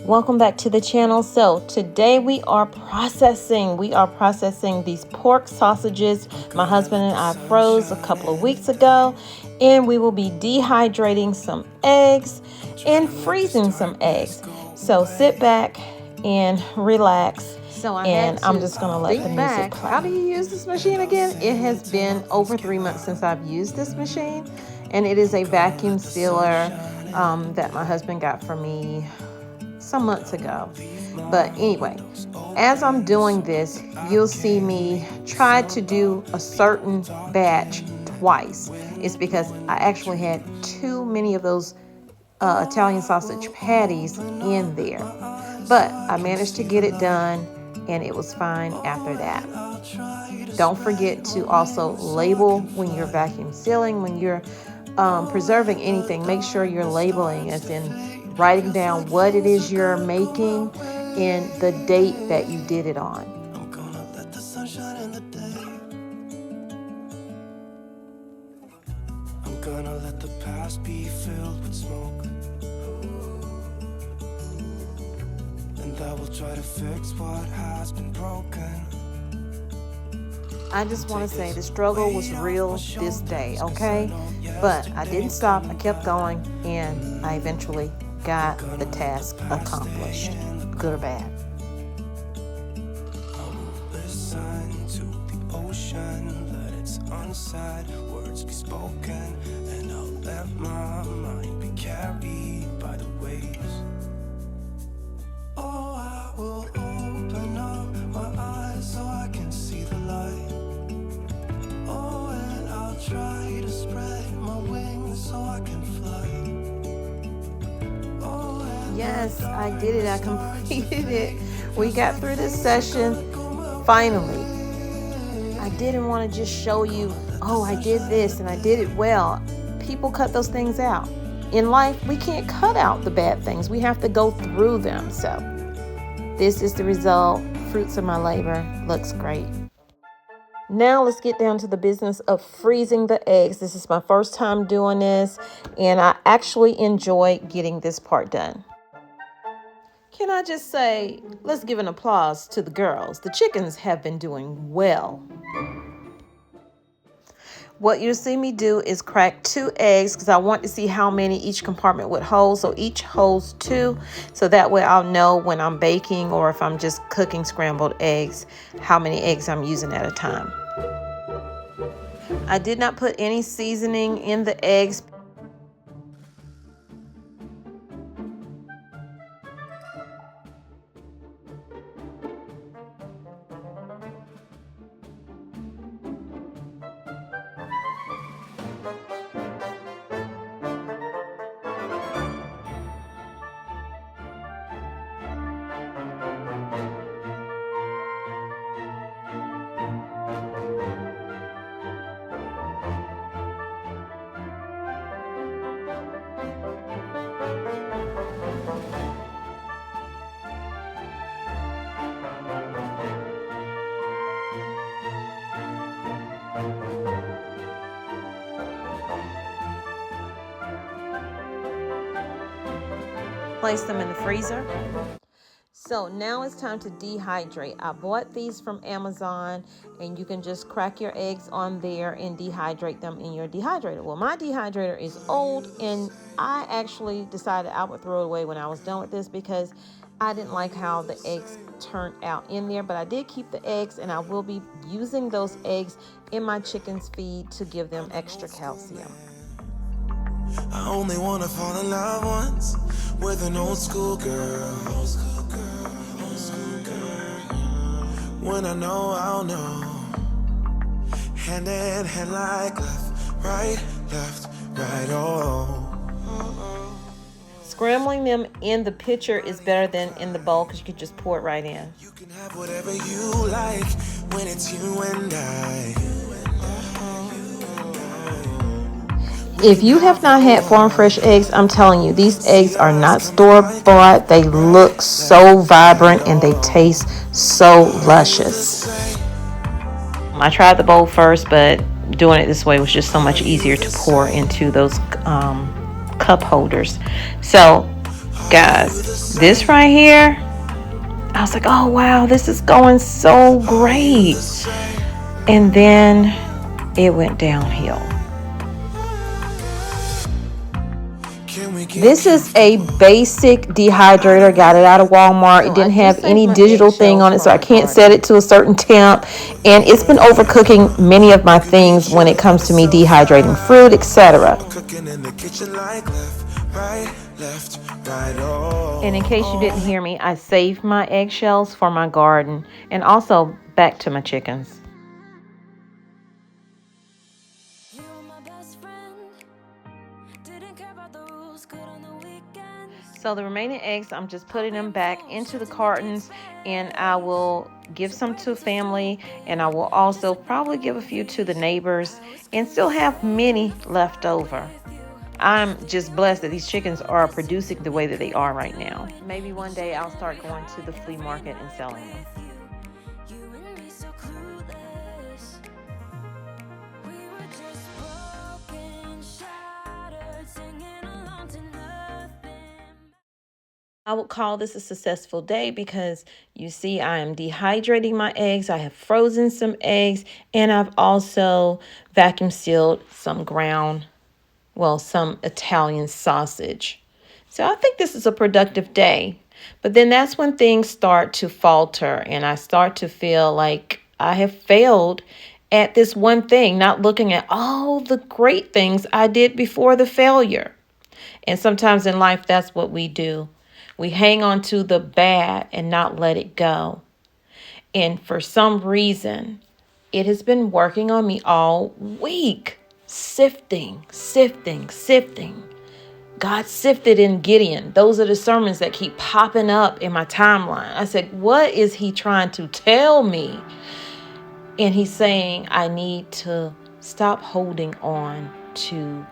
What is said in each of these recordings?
Welcome back to the channel. So today we are processing these pork sausages my husband and I froze a couple of weeks ago, and we will be dehydrating some eggs and freezing some eggs. So sit back and relax. I'm just gonna let the music play. How do you use this machine again? It has been over 3 months since I've used this machine, and it is a vacuum sealer that my husband got for me some months ago. But anyway, as I'm doing this, you'll see me try to do a certain batch twice. It's because I actually had too many of those Italian sausage patties in there, but I managed to get it done, and it was fine after that. Don't forget to also label when you're vacuum sealing. When you're preserving anything, make sure you're labeling, as in writing down what it is you're making and the date that you did it on. I'm gonna let the sun shine in the day. I'm gonna let the past be filled with smoke, and I will try to fix what has been broken. I just want to say the struggle was real this day, okay? But I didn't stop. I kept going, and I eventually got the task accomplished, good or bad. I will listen to the ocean, let its unsaid words be spoken, and I'll let my mind be carried by the waves. Oh, I will open up my eyes so I can see the light. Oh, and I'll try to spread my wings so I can fly. Yes, I did it. I completed it. We got through this session finally. I didn't want to just show you, oh, I did this and I did it well. People cut those things out. In life, we can't cut out the bad things. We have to go through them. So this is the result. Fruits of my labor. Looks great. Now let's get down to the business of freezing the eggs. This is my first time doing this, and I actually enjoy getting this part done. Can I just say, let's give an applause to the girls. The chickens have been doing well. What you'll see me do is crack 2 eggs because I want to see how many each compartment would hold. So each holds 2. So that way I'll know when I'm baking, or if I'm just cooking scrambled eggs, how many eggs I'm using at a time. I did not put any seasoning in the eggs. Place them in the freezer. So now it's time to dehydrate. I bought these from Amazon, and you can just crack your eggs on there and dehydrate them in your dehydrator. Well, my dehydrator is old, and I actually decided I would throw it away when I was done with this because I didn't like how the eggs turned out in there. But I did keep the eggs, and I will be using those eggs in my chicken's feed to give them extra calcium. I only wanna fall in love once with an old school girl. When I know, I'll know. Hand in hand like left, right, oh. Scrambling them in the pitcher is better than in the bowl because you can just pour it right in. You can have whatever you like when it's you and I. If you have not had farm fresh eggs, I'm telling you, these eggs are not store-bought. They look so vibrant and they taste so luscious. I tried the bowl first, but doing it this way was just so much easier to pour into those cup holders. So Guys, this right here, I was like, oh wow, this is going so great. And then it went downhill. This is a basic dehydrator. Got it out of Walmart. It didn't have any digital thing on it, so I can't set it to a certain temp. And it's been overcooking many of my things when it comes to me dehydrating fruit, etc. And in case you didn't hear me, I saved my eggshells for my garden and also back to my chickens. So the remaining eggs, I'm just putting them back into the cartons, and I will give some to family, and I will also probably give a few to the neighbors and still have many left over. I'm just blessed that these chickens are producing the way that they are right now. Maybe one day I'll start going to the flea market and selling them. I would call this a successful day because you see I am dehydrating my eggs. I have frozen some eggs, and I've also vacuum sealed some some Italian sausage. So I think this is a productive day. But then that's when things start to falter and I start to feel like I have failed at this one thing, not looking at all the great things I did before the failure. And sometimes in life, that's what we do. We hang on to the bad and not let it go. And for some reason, it has been working on me all week. Sifting. God sifted in Gideon. Those are the sermons that keep popping up in my timeline. I said, what is he trying to tell me? And he's saying, I need to stop holding on to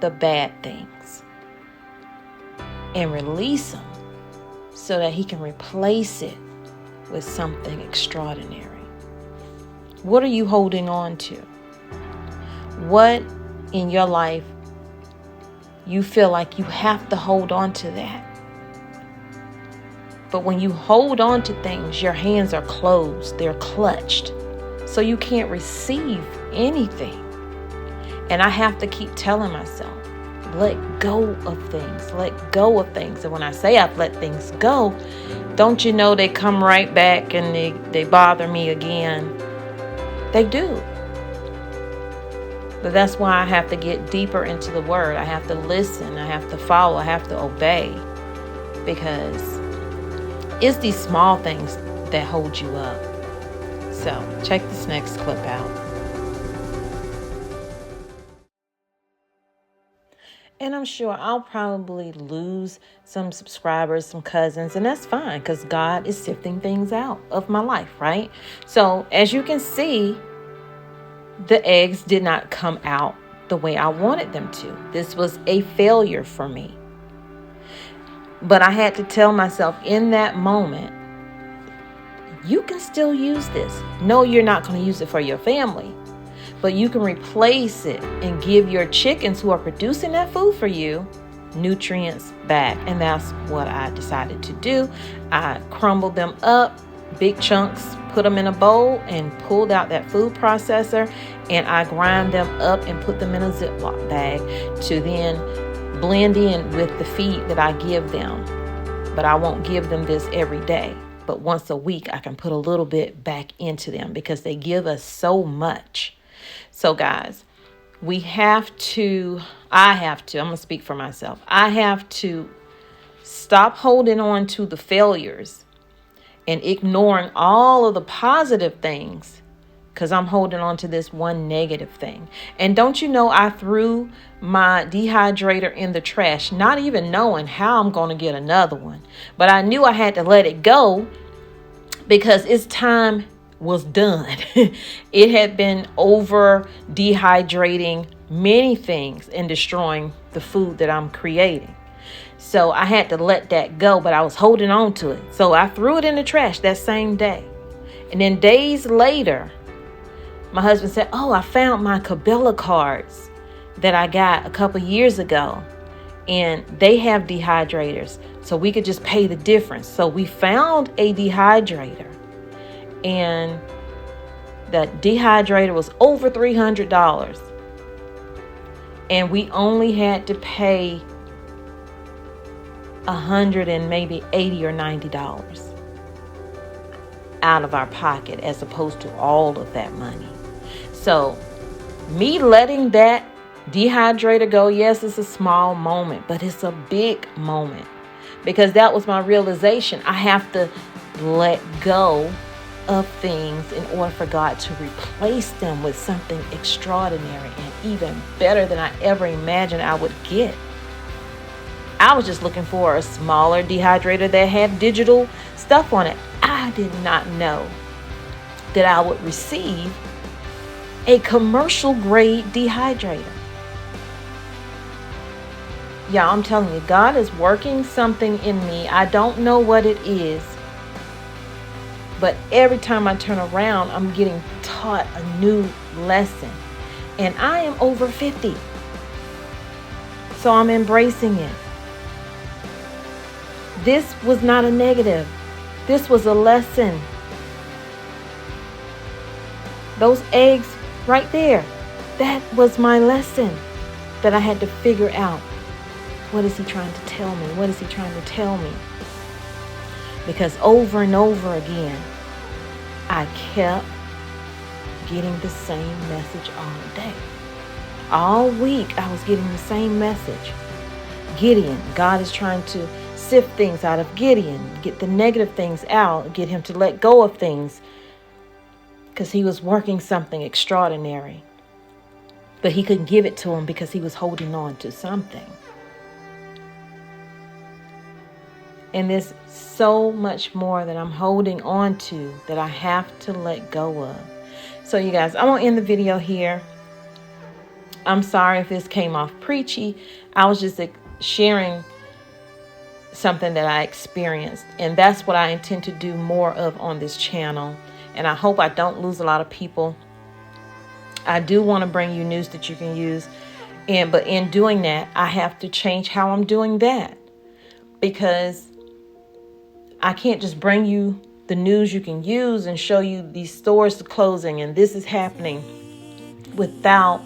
the bad things and release them so that he can replace it with something extraordinary. What are you holding on to? What in your life you feel like you have to hold on to that? But when you hold on to things, your hands are closed, they're clutched, so you can't receive anything. And I have to keep telling myself, let go of things, let go of things. And when I say I've let things go, don't you know they come right back and they bother me again? They do. But that's why I have to get deeper into the word. I have to listen, I have to follow, I have to obey. Because it's these small things that hold you up. So check this next clip out. And I'm sure I'll probably lose some subscribers, some cousins, and that's fine because God is sifting things out of my life, right? So as you can see, the eggs did not come out the way I wanted them to. This was a failure for me. But I had to tell myself in that moment, you can still use this. No, you're not going to use it for your family. But you can replace it and give your chickens who are producing that food for you nutrients back. And that's what I decided to do. I crumbled them up, big chunks, put them in a bowl and pulled out that food processor. And I grind them up and put them in a Ziploc bag to then blend in with the feed that I give them. But I won't give them this every day. But once a week, I can put a little bit back into them because they give us so much. So guys, I'm going to speak for myself. I have to stop holding on to the failures and ignoring all of the positive things because I'm holding on to this one negative thing. And don't you know, I threw my dehydrator in the trash, not even knowing how I'm going to get another one. But I knew I had to let it go because its time was done. It had been over dehydrating many things and destroying the food that I'm creating. So I had to let that go, but I was holding on to it. So I threw it in the trash that same day. And then days later, my husband said, oh, I found my Cabela cards that I got a couple years ago. and they have dehydrators, so we could just pay the difference. So we found a dehydrator, and the dehydrator was over $300, and we only had to pay $100 and maybe $80 or $90 out of our pocket, as opposed to all of that money. So me letting that dehydrator go, yes, it's a small moment, but it's a big moment, because that was my realization. I have to let go of things in order for God to replace them with something extraordinary and even better than I ever imagined I would get. I was just looking for a smaller dehydrator that had digital stuff on it. I did not know that I would receive a commercial grade dehydrator. Yeah, I'm telling you, God is working something in me. I don't know what it is, but every time I turn around, I'm getting taught a new lesson. And I am over 50. So I'm embracing it. This was not a negative. This was a lesson. Those eggs right there, that was my lesson that I had to figure out. What is he trying to tell me? What is he trying to tell me? Because over and over again, I kept getting the same message all day. All week, I was getting the same message. Gideon, God is trying to sift things out of Gideon, get the negative things out, get him to let go of things, because he was working something extraordinary. But he couldn't give it to him because he was holding on to something. And there's so much more that I'm holding on to that I have to let go of. So you guys, I'm going to end the video here. I'm sorry if this came off preachy. I was just sharing something that I experienced, and that's what I intend to do more of on this channel. And I hope I don't lose a lot of people. I do want to bring you news that you can use, but in doing that, I have to change how I'm doing that, because I can't just bring you the news you can use and show you these stores closing and this is happening without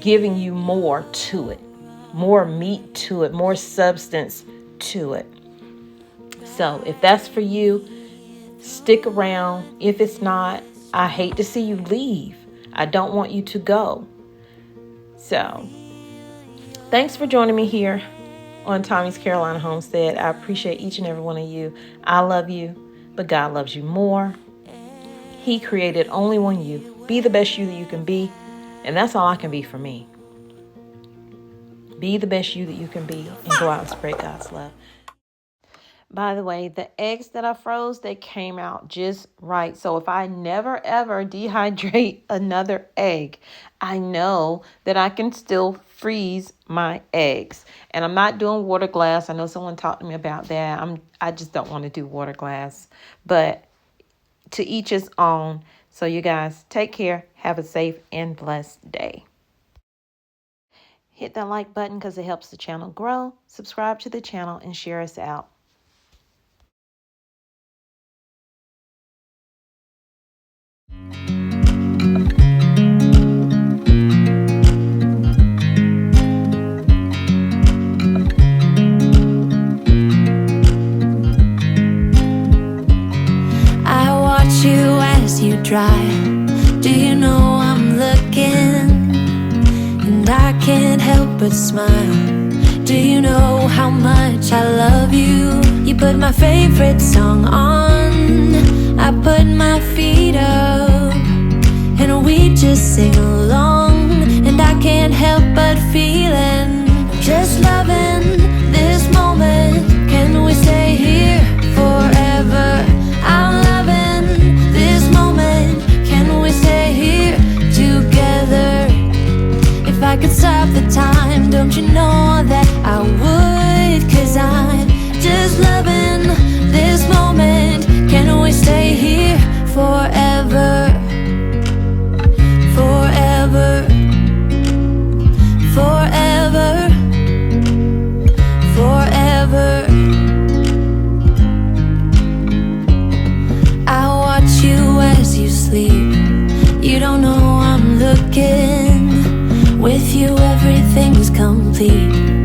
giving you more to it, more meat to it, more substance to it. So if that's for you, stick around. If it's not, I hate to see you leave. I don't want you to go. So thanks for joining me here on Tommy's Carolina Homestead. I appreciate each and every one of you. I love you, but God loves you more. He created only one you. Be the best you that you can be, and that's all I can be for me. Be the best you that you can be, and go out and spread God's love. By the way, the eggs that I froze, they came out just right. So if I never ever dehydrate another egg, I know that I can still freeze my eggs. And I'm not doing water glass. I know someone talked to me about that. I just don't want to do water glass. But to each his own. So you guys, take care. Have a safe and blessed day. Hit that like button because it helps the channel grow. Subscribe to the channel and share us out. You dry. Do you know I'm looking? And I can't help but smile. Do you know how much I love you? You put my favorite song on, I put my feet up, and we just sing along. And I can't help but feeling, just loving this moment. Can we stay here forever? I'm loving this moment. Can we stay here together? If I could stop the time, don't you know that I would? 'Cause I'm just loving this moment. Can we stay here forever? Forever, forever. forever. I watch you as you sleep. You don't know I'm looking. With you everything's complete.